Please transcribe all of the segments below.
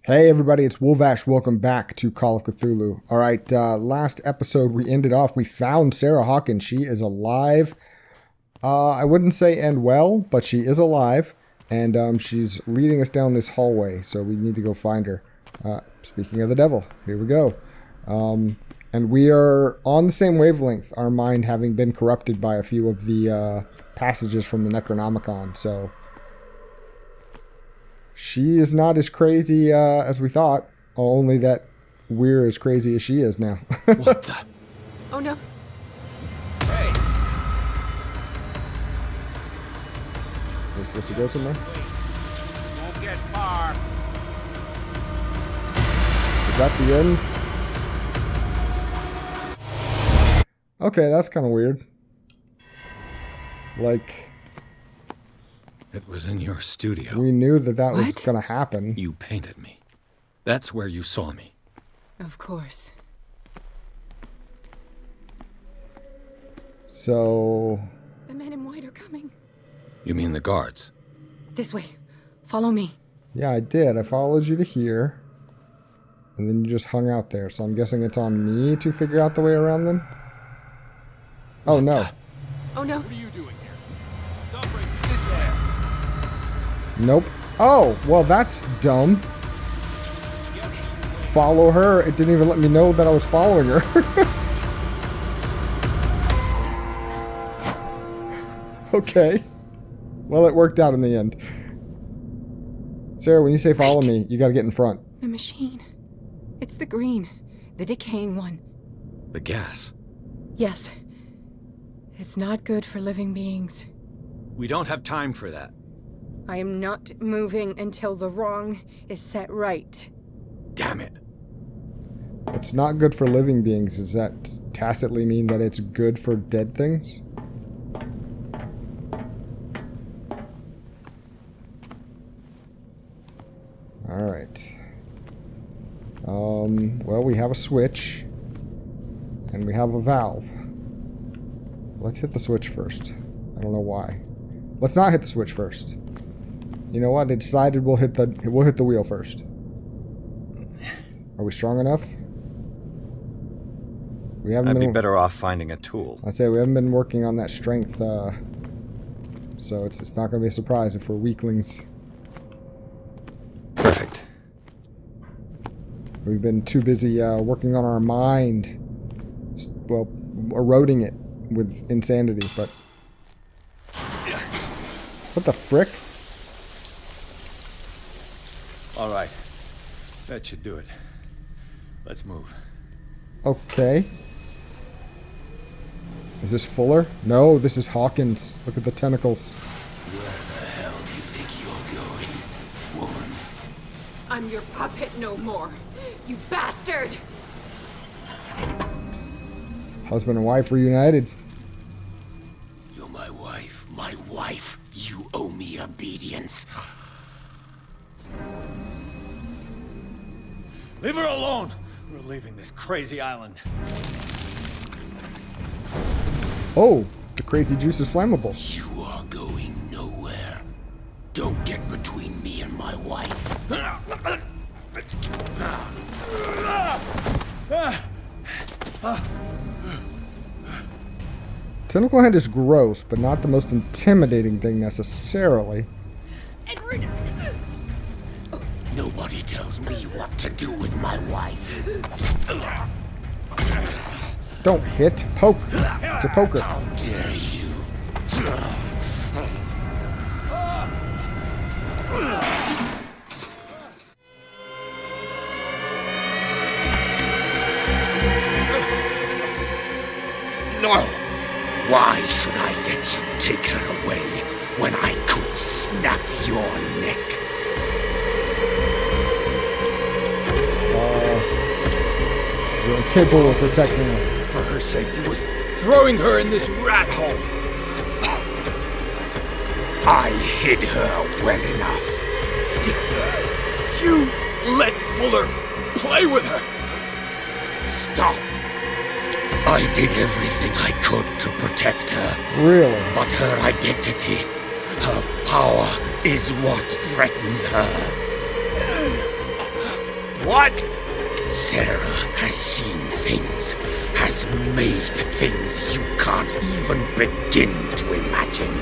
Hey everybody, it's Wolvash. Welcome back to Call of Cthulhu. Alright, last episode we ended off, we found Sarah Hawkins. She is alive. I wouldn't say end well, but she is alive. And she's leading us down this hallway, so we need to go find her. Speaking of the devil, here we go. And we are on the same wavelength, our mind having been corrupted by a few of the passages from the Necronomicon, so... She is not as crazy as we thought, only that we're as crazy as she is now. What the? Oh no. Hey! We're supposed to go somewhere? Won't get far. Is that the end? Okay, that's kind of weird. Like... It was in your studio. We knew that was going to happen. You painted me. That's where you saw me. Of course. So... The men in white are coming. You mean the guards? This way. Follow me. Yeah, I did. I followed you to here. And then you just hung out there. So I'm guessing it's on me to figure out the way around them? Oh, no. Oh no. What are you doing here? Stop right this way. Nope. Oh, well, that's dumb. Follow her. It didn't even let me know that I was following her. Okay. Well, it worked out in the end. Sarah, when you say follow me, you gotta get in front. The machine. It's the green. The decaying one. The gas. Yes. It's not good for living beings. We don't have time for that. I am not moving until the wrong is set right. Damn it. It's not good for living beings. Does that tacitly mean that it's good for dead things? Alright. Well, we have a switch. And we have a valve. Let's hit the switch first. I don't know why. Let's not hit the switch first. You know what? I decided we'll hit the wheel first. Are we strong enough? We haven't I'd been be better off finding a tool. I'd say we haven't been working on that strength, so it's not going to be a surprise if we're weaklings. Perfect. We've been too busy working on our mind, well, eroding it with insanity, but... What the frick? All right. That should do it. Let's move. Okay. Is this Fuller? No, this is Hawkins. Look at the tentacles. Where the hell do you think you're going, woman? I'm your puppet no more. You bastard! Husband and wife reunited. You're my wife. My wife. You owe me obedience. Leave her alone! We're leaving this crazy island. Oh, the crazy juice is flammable. You are going nowhere. Don't get between me and my wife. Tentacle Hand is gross, but not the most intimidating thing necessarily. Edward! Nobody tells me what to do with my wife. Don't hit. Poke. It's a poker. How dare you? No! Why should I let you take her away when I could snap your neck? You're incapable of protecting her. For her safety was throwing her in this rat hole. I hid her well enough. You let Fuller play with her. Stop. I did everything I could to protect her. Really? But her identity, her power, is what threatens her. What? Sarah has seen things, has made things you can't even begin to imagine.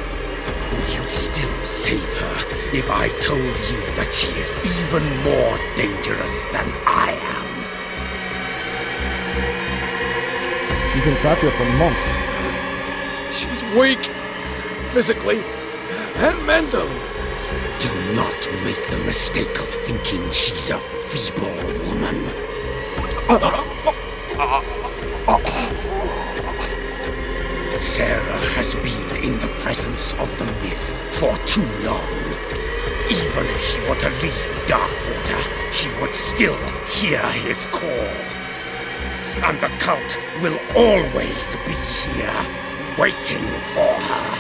Would you still save her if I told you that she is even more dangerous than I am? She's been trapped here for months. She's weak, physically and mentally. Do not make the mistake of thinking she's a feeble woman. Sarah has been in the presence of the myth for too long. Even if she were to leave Darkwater, she would still hear his call. And the cult will always be here, waiting for her.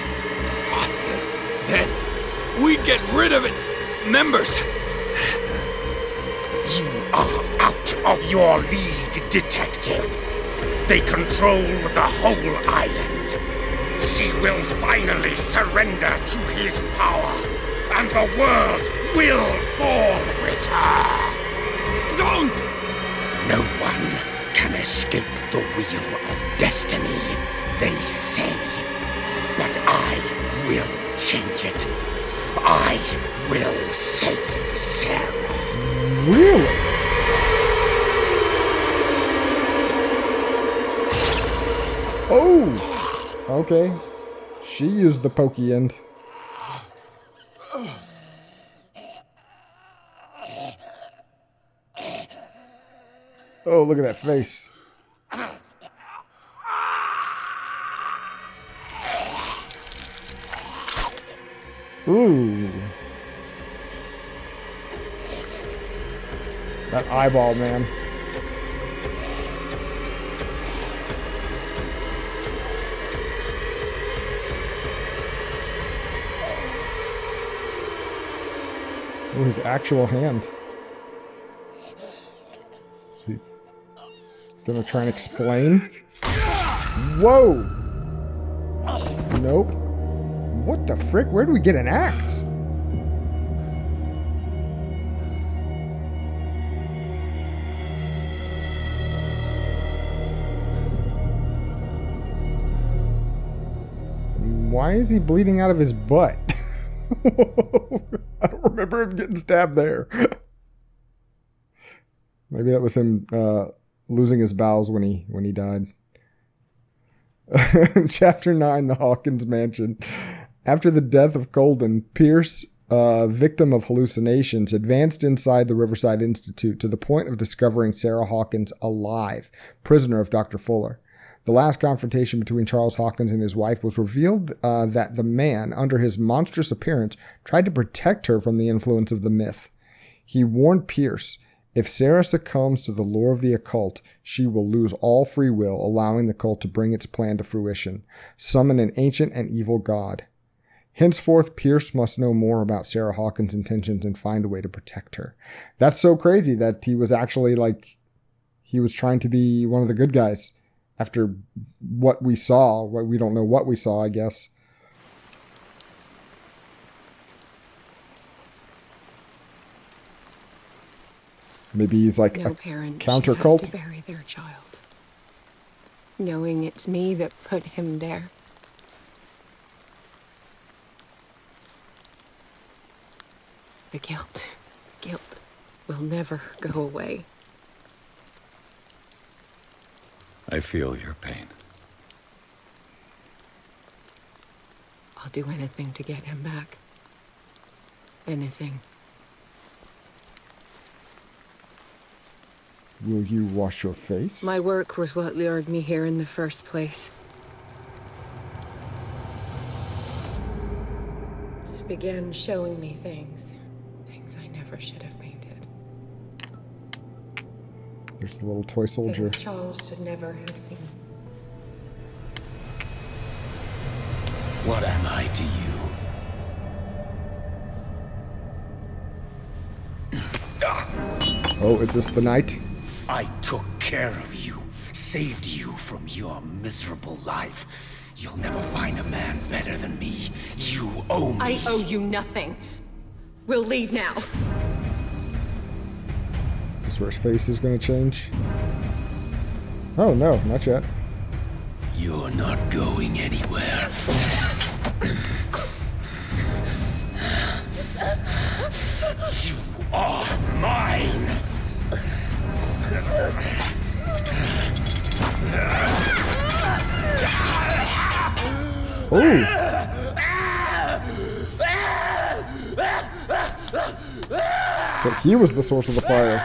Then we get rid of its members. You are out of your league, detective. They control the whole island. She will finally surrender to his power, and the world will fall with her. Don't! No one can escape the wheel of destiny, they say. But I will change it. I will save Sarah. Really? Oh! Okay. She used the pokey end. Oh, look at that face. Ooh. That eyeball, man. Oh, his actual hand. Is he gonna try and explain? Whoa! Nope. What the frick? Where do we get an axe? Why is he bleeding out of his butt? I don't remember him getting stabbed there. Maybe that was him losing his bowels when he died. Chapter 9, the Hawkins Mansion. After the death of Colden, Pierce, victim of hallucinations, advanced inside the Riverside Institute to the point of discovering Sarah Hawkins alive, prisoner of Dr. Fuller. The last confrontation between Charles Hawkins and his wife was revealed that the man, under his monstrous appearance, tried to protect her from the influence of the myth. He warned Pierce, if Sarah succumbs to the lure of the occult, she will lose all free will, allowing the cult to bring its plan to fruition, summon an ancient and evil god. Henceforth, Pierce must know more about Sarah Hawkins' intentions and find a way to protect her. That's so crazy that he was actually he was trying to be one of the good guys. After what we saw, we don't know what we saw, I guess. Maybe he's like No a parent counter should have cult. to bury their child, knowing it's me that put him there. The guilt will never go away. I feel your pain. I'll do anything to get him back. Anything. Will you wash your face? My work was what lured me here in the first place. It began showing me things I never should have painted. There's the little toy soldier. Things Charles should never have seen. What am I to you? Oh, is this the night? I took care of you, saved you from your miserable life. You'll never find a man better than me. You owe me. I owe you nothing. We'll leave now. Is this where his face is going to change. Oh, no, not yet. You're not going anywhere. You are mine. Oh! So he was the source of the fire.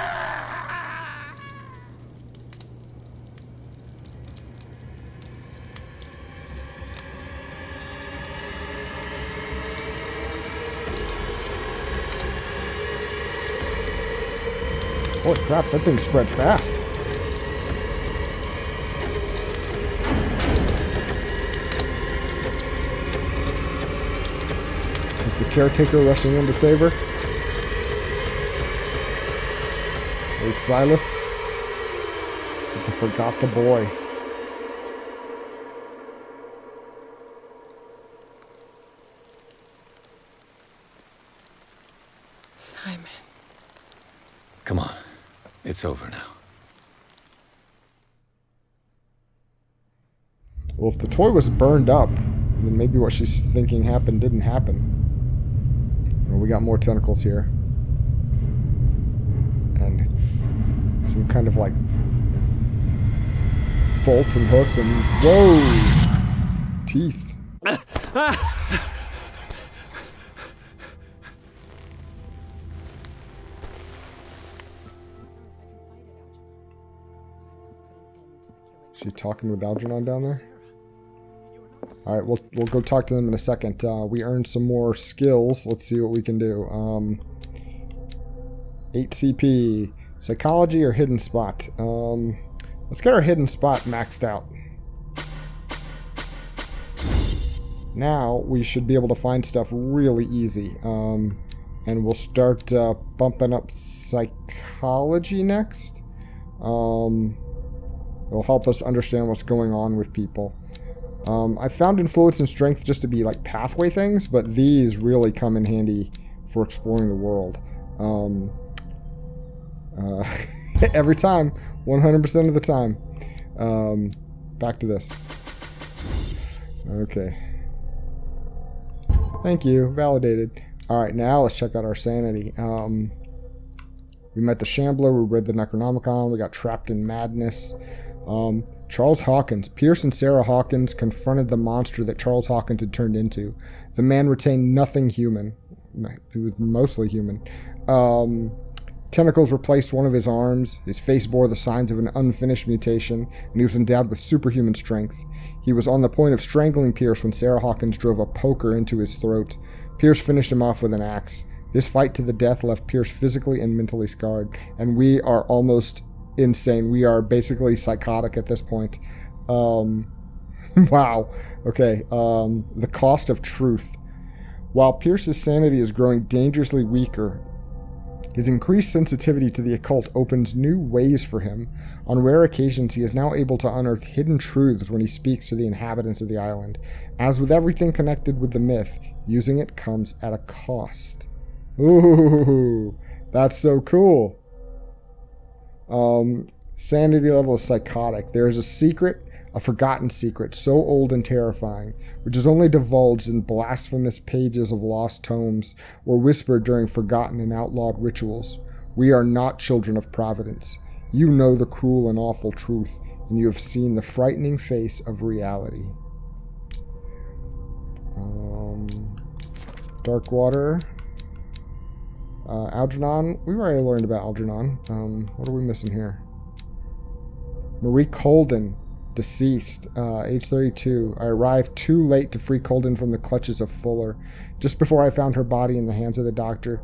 Holy crap, that thing spread fast. This is the caretaker rushing in to save her. Old Silas. They forgot the boy. Simon. Come on. It's over now. Well, if the toy was burned up, then maybe what she's thinking happened didn't happen. Well, we got more tentacles here. And some kind of like bolts and hooks and whoa! Teeth. She talking with Algernon down there? Alright, we'll go talk to them in a second. We earned some more skills. Let's see what we can do. 8 CP. Psychology or hidden spot? Let's get our hidden spot maxed out. Now we should be able to find stuff really easy. And we'll start bumping up psychology next. It'll help us understand what's going on with people. I found influence and strength just to be like pathway things, but these really come in handy for exploring the world. Every time, 100% of the time. Back to this. Okay. Thank you. Validated. Alright, now let's check out our sanity. We met the Shambler, we read the Necronomicon, we got trapped in madness. Charles Hawkins. Pierce and Sarah Hawkins confronted the monster that Charles Hawkins had turned into. The man retained nothing human. He was mostly human. Tentacles replaced one of his arms. His face bore the signs of an unfinished mutation, and he was endowed with superhuman strength. He was on the point of strangling Pierce when Sarah Hawkins drove a poker into his throat. Pierce finished him off with an axe. This fight to the death left Pierce physically and mentally scarred, and we are almost insane. We are basically psychotic at this point. Wow. Okay. The cost of truth. While Pierce's sanity is growing dangerously weaker, his increased sensitivity to the occult opens new ways for him. On rare occasions, he is now able to unearth hidden truths when he speaks to the inhabitants of the island. As with everything connected with the myth, using it comes at a cost. Ooh, that's so cool. Sanity level is psychotic. There is a secret, a forgotten secret, so old and terrifying, which is only divulged in blasphemous pages of lost tomes or whispered during forgotten and outlawed rituals. We are not children of Providence. You know the cruel and awful truth, and you have seen the frightening face of reality. Darkwater. Algernon. We've already learned about Algernon. What are we missing here? Marie Colden, deceased, age 32. I arrived too late to free Colden from the clutches of Fuller. Just before I found her body in the hands of the doctor,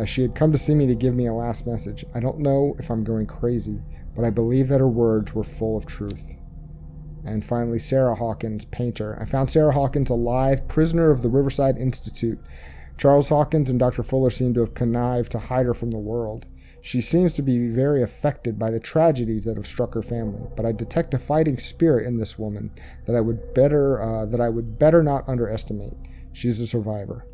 she had come to see me to give me a last message. I don't know if I'm going crazy, but I believe that her words were full of truth. And finally, Sarah Hawkins, painter. I found Sarah Hawkins alive, prisoner of the Riverside Institute. Charles Hawkins and Dr. Fuller seem to have connived to hide her from the world. She seems to be very affected by the tragedies that have struck her family, but I detect a fighting spirit in this woman that I would better not underestimate. She's a survivor.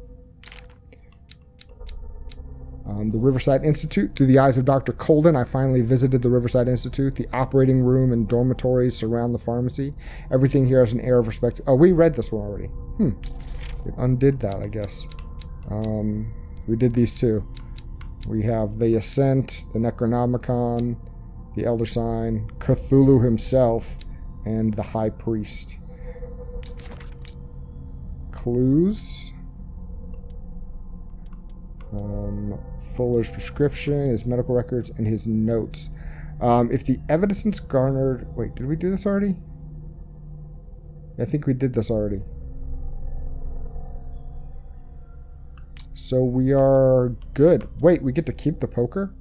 The Riverside Institute. Through the eyes of Dr. Colden, I finally visited the Riverside Institute. The operating room and dormitories surround the pharmacy. Everything here has an air of respect. Oh, we read this one already. It undid that, I guess. We did these two. We have the Ascent, the Necronomicon, the Elder Sign, Cthulhu himself, and the High Priest. Clues. Fuller's prescription, his medical records, and his notes. If the evidence garnered... Wait, did we do this already? I think we did this already. So we are good. Wait, we get to keep the poker?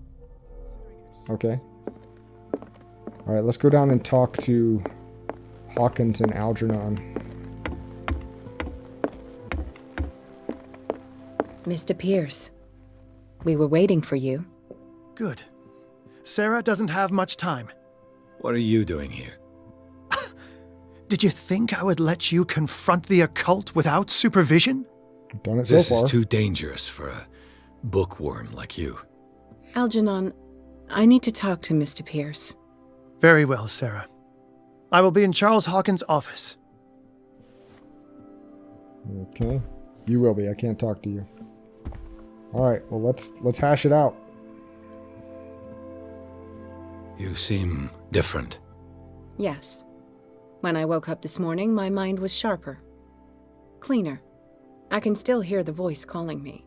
Okay. Alright, let's go down and talk to Hawkins and Algernon. Mr. Pierce, we were waiting for you. Good. Sarah doesn't have much time. What are you doing here? Did you think I would let you confront the occult without supervision? Done it so This far. is too dangerous for a bookworm like you. Algernon, I need to talk to Mr. Pierce. Very well, Sarah. I will be in Charles Hawkins' office. Okay. You will be. I can't talk to you. Alright, well let's hash it out. You seem different. Yes. When I woke up this morning, my mind was sharper. Cleaner. I can still hear the voice calling me.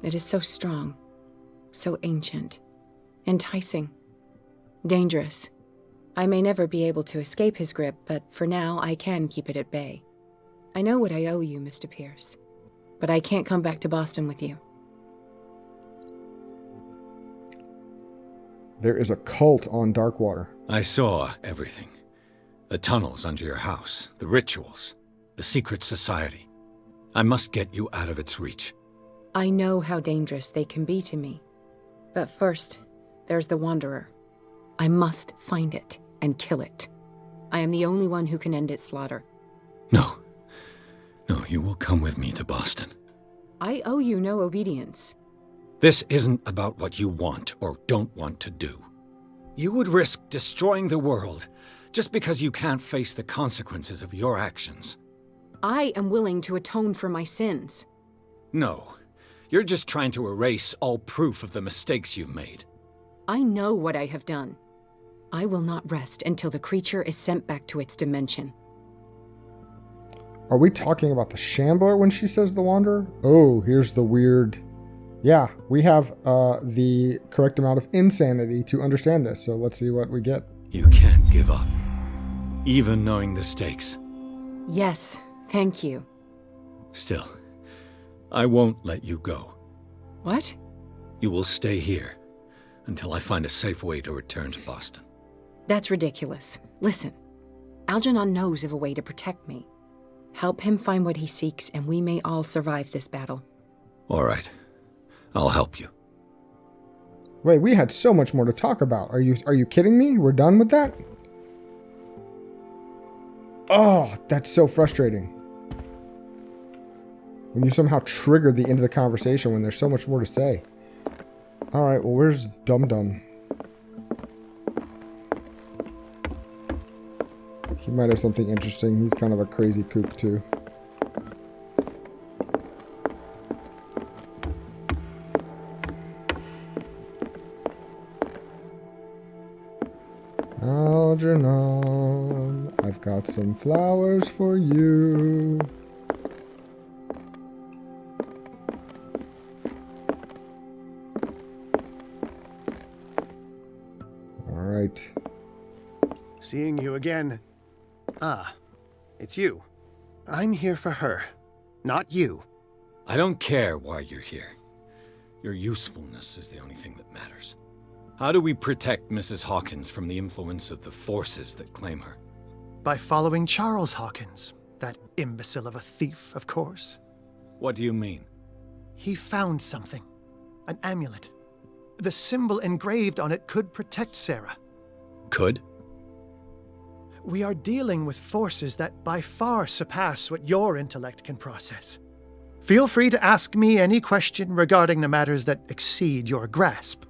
It is so strong. So ancient. Enticing. Dangerous. I may never be able to escape his grip, but for now I can keep it at bay. I know what I owe you, Mr. Pierce. But I can't come back to Boston with you. There is a cult on Darkwater. I saw everything. The tunnels under your house, the rituals, the secret society. I must get you out of its reach. I know how dangerous they can be to me. But first, there's the Wanderer. I must find it and kill it. I am the only one who can end its slaughter. No. No, you will come with me to Boston. I owe you no obedience. This isn't about what you want or don't want to do. You would risk destroying the world just because you can't face the consequences of your actions. I am willing to atone for my sins. No, you're just trying to erase all proof of the mistakes you've made. I know what I have done. I will not rest until the creature is sent back to its dimension. Are we talking about the Shambler when she says the Wanderer? Oh, here's the weird... Yeah, we have the correct amount of insanity to understand this, so let's see what we get. You can't give up, even knowing the stakes. Yes, thank you. Still, I won't let you go. What? You will stay here until I find a safe way to return to Boston. That's ridiculous. Listen, Algernon knows of a way to protect me. Help him find what he seeks, and we may all survive this battle. All right. I'll help you. Wait, we had so much more to talk about. Are you kidding me? We're done with that? Oh, that's so frustrating. When you somehow trigger the end of the conversation when there's so much more to say. Alright, well, where's Dum Dum? He might have something interesting. He's kind of a crazy kook, too. Algernon, I've got some flowers for you. All right. Seeing you again. Ah, it's you. I'm here for her, not you. I don't care why you're here. Your usefulness is the only thing that matters. How do we protect Mrs. Hawkins from the influence of the forces that claim her? By following Charles Hawkins, that imbecile of a thief, of course. What do you mean? He found something. An amulet. The symbol engraved on it could protect Sarah. Could? We are dealing with forces that by far surpass what your intellect can process. Feel free to ask me any question regarding the matters that exceed your grasp.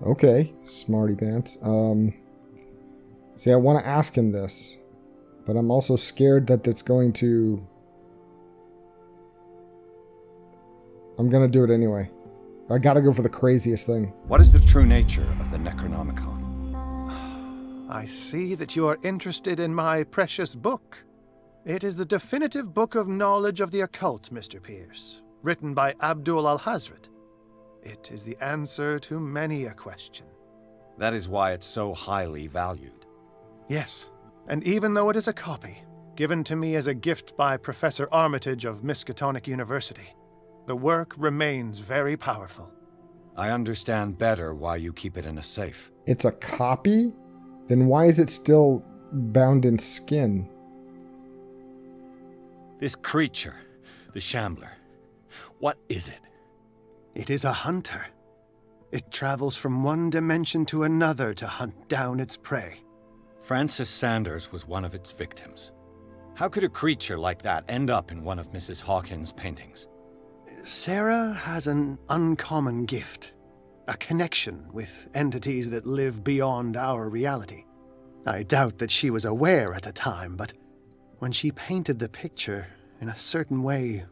Okay, smarty pants. See, I want to ask him this, but I'm also scared that it's going to... I'm going to do it anyway. I gotta go for the craziest thing. What is the true nature of the Necronomicon? I see that you are interested in my precious book. It is the definitive book of knowledge of the occult, Mr. Pierce, written by Abdul al-Hazred. It is the answer to many a question. That is why it's so highly valued. Yes, and even though it is a copy, given to me as a gift by Professor Armitage of Miskatonic University, the work remains very powerful. I understand better why you keep it in a safe. It's a copy? Then why is it still bound in skin? This creature, the Shambler, what is it? It is a hunter. It travels from one dimension to another to hunt down its prey. Francis Sanders was one of its victims. How could a creature like that end up in one of Mrs. Hawkins' paintings? Sarah has an uncommon gift. A connection with entities that live beyond our reality. I doubt that she was aware at the time, but when she painted the picture in a certain way,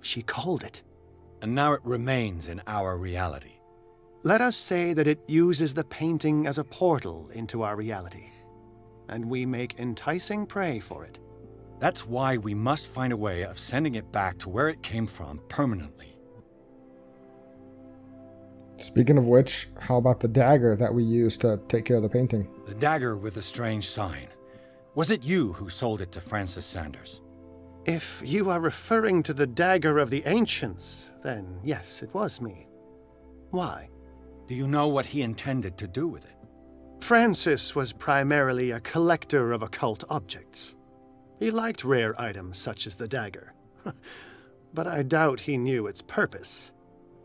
she called it. And now it remains in our reality. Let us say that it uses the painting as a portal into our reality, and we make enticing prey for it. That's why we must find a way of sending it back to where it came from permanently. Speaking of which, how about the dagger that we used to take care of the painting? The dagger with the strange sign. Was it you who sold it to Francis Sanders? If you are referring to the dagger of the ancients, then yes, it was me. Why? Do you know what he intended to do with it? Francis was primarily a collector of occult objects. He liked rare items such as the dagger, but I doubt he knew its purpose.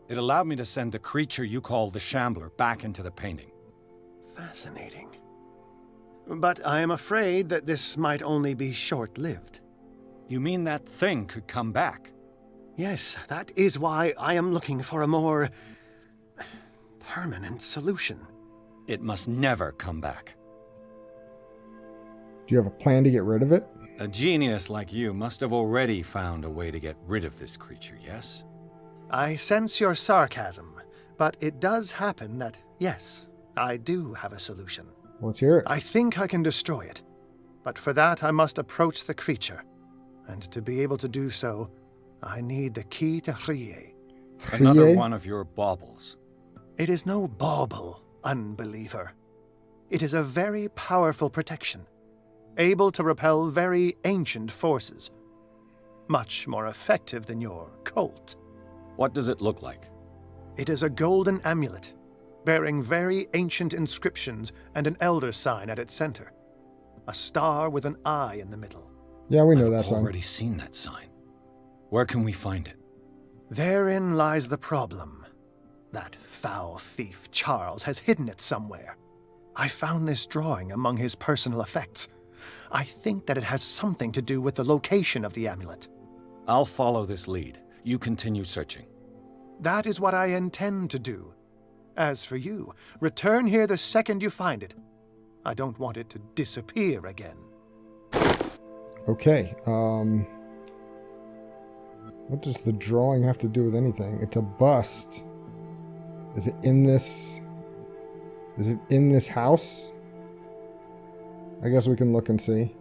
It allowed me to send the creature you call the Shambler back into the painting. Fascinating. But I am afraid that this might only be short-lived. You mean that thing could come back? Yes, that is why I am looking for a more permanent solution. It must never come back. Do you have a plan to get rid of it? A genius like you must have already found a way to get rid of this creature, yes? I sense your sarcasm, but it does happen that, yes, I do have a solution. Let's hear it. I think I can destroy it, but for that I must approach the creature. And to be able to do so, I need the key to Hrie. Another one of your baubles. It is no bauble, unbeliever. It is a very powerful protection, able to repel very ancient forces. Much more effective than your cult. What does it look like? It is a golden amulet, bearing very ancient inscriptions and an elder sign at its center. A star with an eye in the middle. Yeah, we know that I've sign. already seen that sign. Where can we find it? Therein lies the problem. That foul thief Charles has hidden it somewhere. I found this drawing among his personal effects. I think that it has something to do with the location of the amulet. I'll follow this lead. You continue searching. That is what I intend to do. As for you, return here the second you find it. I don't want it to disappear again. Okay, what does the drawing have to do with anything? It's a bust. Is it in this house? I guess we can look and see.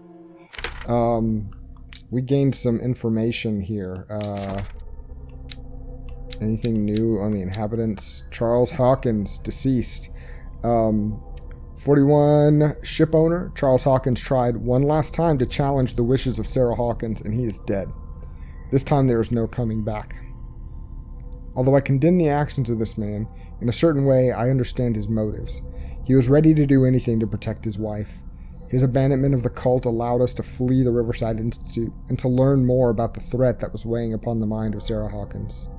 We gained some information here. Anything new on the inhabitants? Charles Hawkins, deceased. 41 ship owner. Charles Hawkins tried one last time to challenge the wishes of Sarah Hawkins, and he is dead. This time there is no coming back. Although I condemn the actions of this man, in a certain way I understand his motives. He was ready to do anything to protect his wife. His abandonment of the cult allowed us to flee the Riverside Institute and to learn more about the threat that was weighing upon the mind of Sarah Hawkins.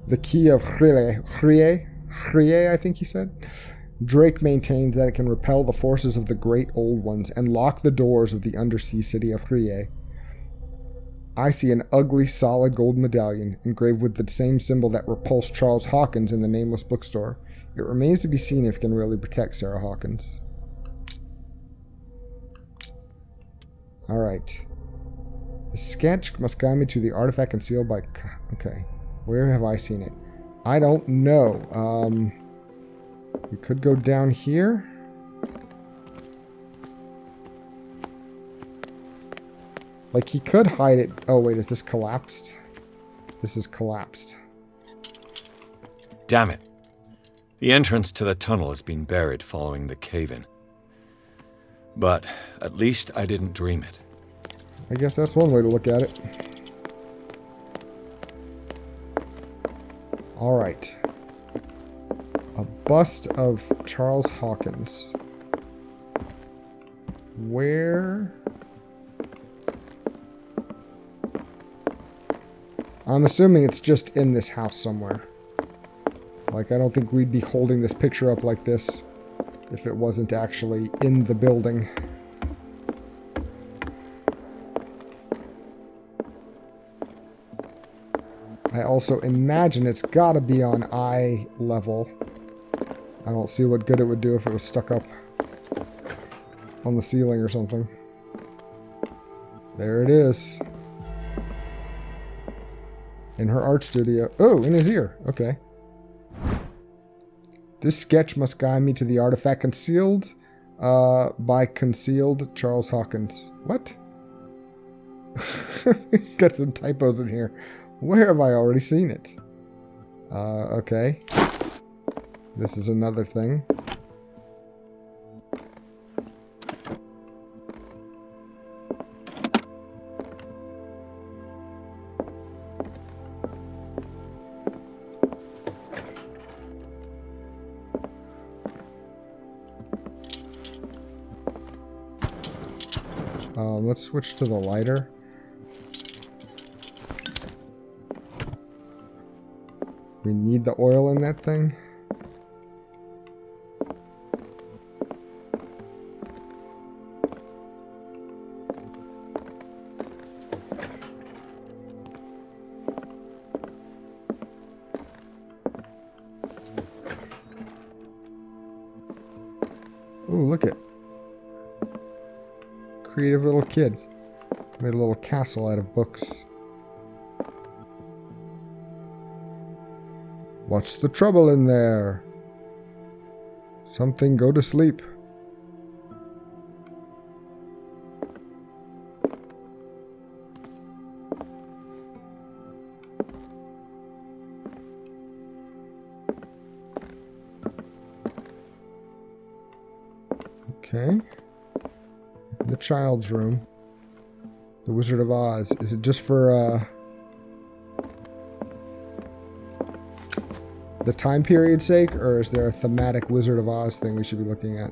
The key of Hrie, I think he said. Drake maintains that it can repel the forces of the Great Old Ones and lock the doors of the undersea city of Hrie. I see an ugly, solid gold medallion engraved with the same symbol that repulsed Charles Hawkins in the Nameless Bookstore. It remains to be seen if it can really protect Sarah Hawkins. Alright. The sketch must guide me to the artifact concealed by... Okay. Where have I seen it? I don't know. We could go down here. Like, he could hide it. Oh, wait, is this collapsed? This is collapsed. Damn it. The entrance to the tunnel has been buried following the cave-in. But at least I didn't dream it. I guess that's one way to look at it. Alright. A bust of Charles Hawkins. Where? I'm assuming it's just in this house somewhere. Like, I don't think we'd be holding this picture up like this if it wasn't actually in the building. I also imagine it's gotta be on eye level. I don't see what good it would do if it was stuck up on the ceiling or something. There it is. In her art studio. Oh, in his ear. Okay. This sketch must guide me to the artifact concealed by concealed Charles Hawkins. What? Got some typos in here. Where have I already seen it? Okay. This is another thing. Let's switch to the lighter. We need the oil in that thing. Ooh, look it. Creative little kid. Made a little castle out of books. What's the trouble in there? Something, go to sleep. Okay. In the child's room. The Wizard of Oz. Is it just for, the time period's sake, or is there a thematic Wizard of Oz thing we should be looking at?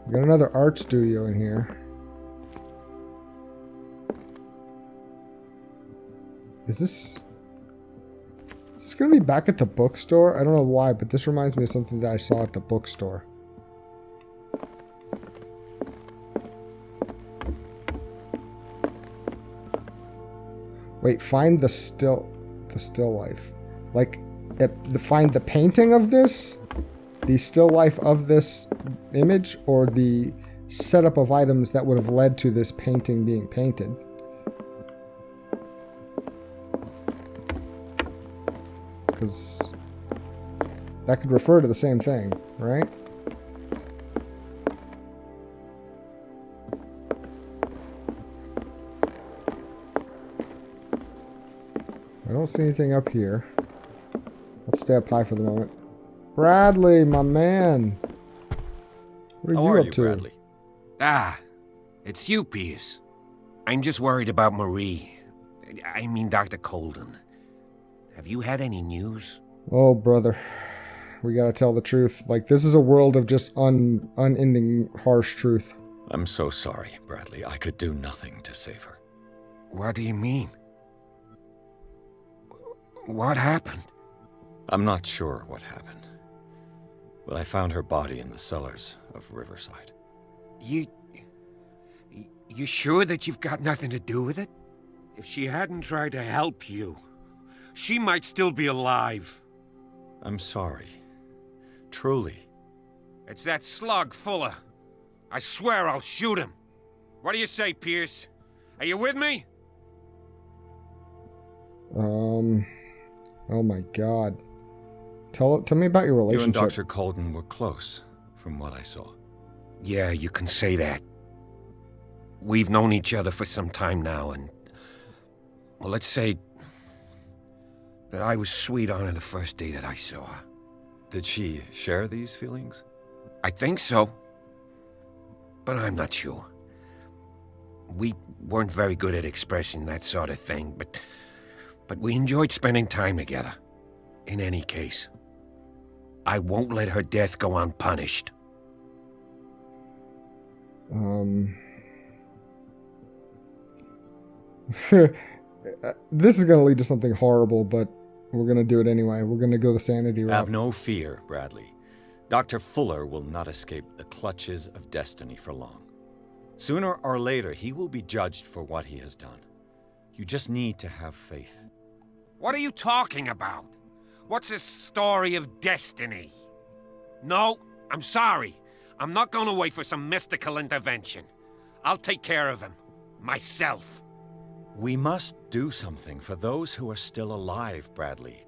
We got another art studio in here. Is this gonna be back at the bookstore? I don't know why, but this reminds me of something that I saw at the bookstore. Wait, find the still life. Like, find the painting of this? The still life of this image? Or the setup of items that would have led to this painting being painted? Because that could refer to the same thing, right? I don't see anything up here. Let's stay up high for the moment. Bradley, my man. What are you up to? Bradley? Ah, it's you, Pierce. I'm just worried about Marie. I mean, Dr. Colden. Have you had any news? Oh, brother. We gotta tell the truth. Like, this is a world of just unending harsh truth. I'm so sorry, Bradley. I could do nothing to save her. What do you mean? What happened? I'm not sure what happened, but I found her body in the cellars of Riverside. You sure that you've got nothing to do with it? If she hadn't tried to help you, she might still be alive. I'm sorry. Truly. It's that slug, Fuller. I swear I'll shoot him. What do you say, Pierce? Are you with me? Oh my god. Tell me about your You and relationship. Dr. Colden were close, from what I saw. Yeah, you can say that. We've known each other for some time now, and... well, let's say... that I was sweet on her the first day that I saw her. Did she share these feelings? I think so. But I'm not sure. We weren't very good at expressing that sort of thing, but we enjoyed spending time together. In any case, I won't let her death go unpunished. This is going to lead to something horrible, but we're going to do it anyway. We're going to go the sanity route. Have no fear, Bradley. Dr. Fuller will not escape the clutches of destiny for long. Sooner or later, he will be judged for what he has done. You just need to have faith. What are you talking about? What's this story of destiny? No, I'm sorry. I'm not going to wait for some mystical intervention. I'll take care of him. Myself. We must do something for those who are still alive, Bradley.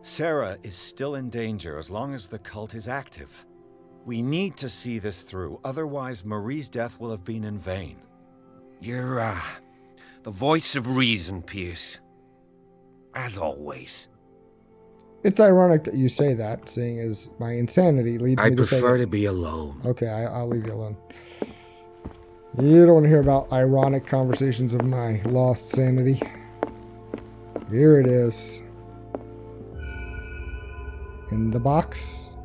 Sarah is still in danger as long as the cult is active. We need to see this through, otherwise Marie's death will have been in vain. You're, the voice of reason, Pierce. As always. It's ironic that you say that, seeing as my insanity leads me to say... I prefer to be alone. Okay, I'll leave you alone. You don't want to hear about ironic conversations of my lost sanity. Here it is. In the box.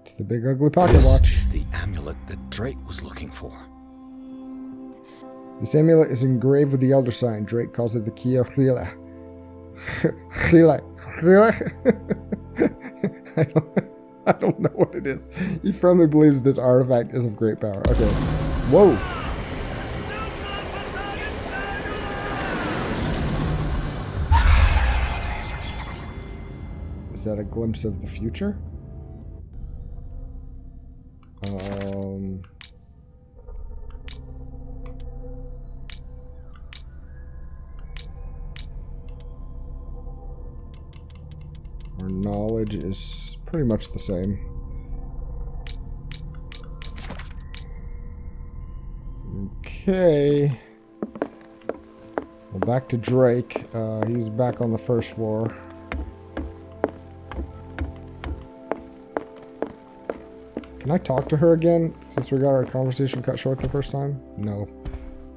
It's the big ugly pocket This watch. is the amulet that Drake was looking for. This amulet is engraved with the Elder Sign. Drake calls it the Key of Hila. I don't know what it is. He firmly believes this artifact is of great power. Okay. Whoa. Is that a glimpse of the future? Our knowledge is pretty much the same. Okay. Well, back to Drake. He's back on the first floor. Can I talk to her again, since we got our conversation cut short the first time? No.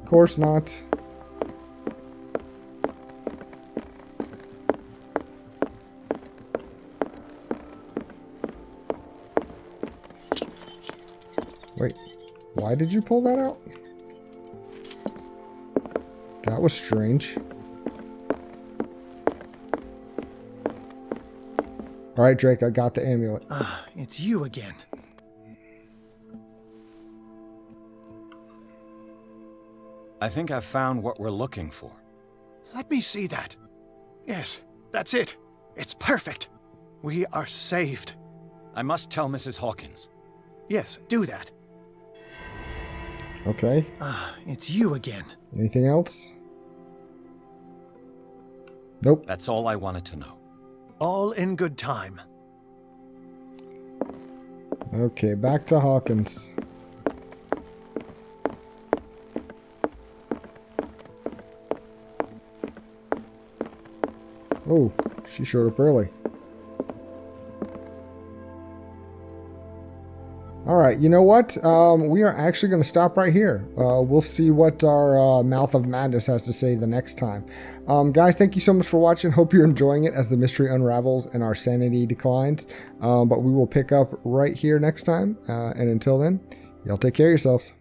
Of course not. Wait, why did you pull that out? That was strange. Alright, Drake, I got the amulet. It's you again. I think I've found what we're looking for. Let me see that. Yes, that's it. It's perfect. We are saved. I must tell Mrs. Hawkins. Yes, do that. Okay. It's you again. Anything else? Nope. That's all I wanted to know. All in good time. Okay, back to Hawkins. Oh, she showed up early. Alright, you know what? We are actually going to stop right here. We'll see what our Mouth of Madness has to say the next time. Guys, thank you so much for watching. Hope you're enjoying it as the mystery unravels and our sanity declines. But we will pick up right here next time. And until then, y'all take care of yourselves.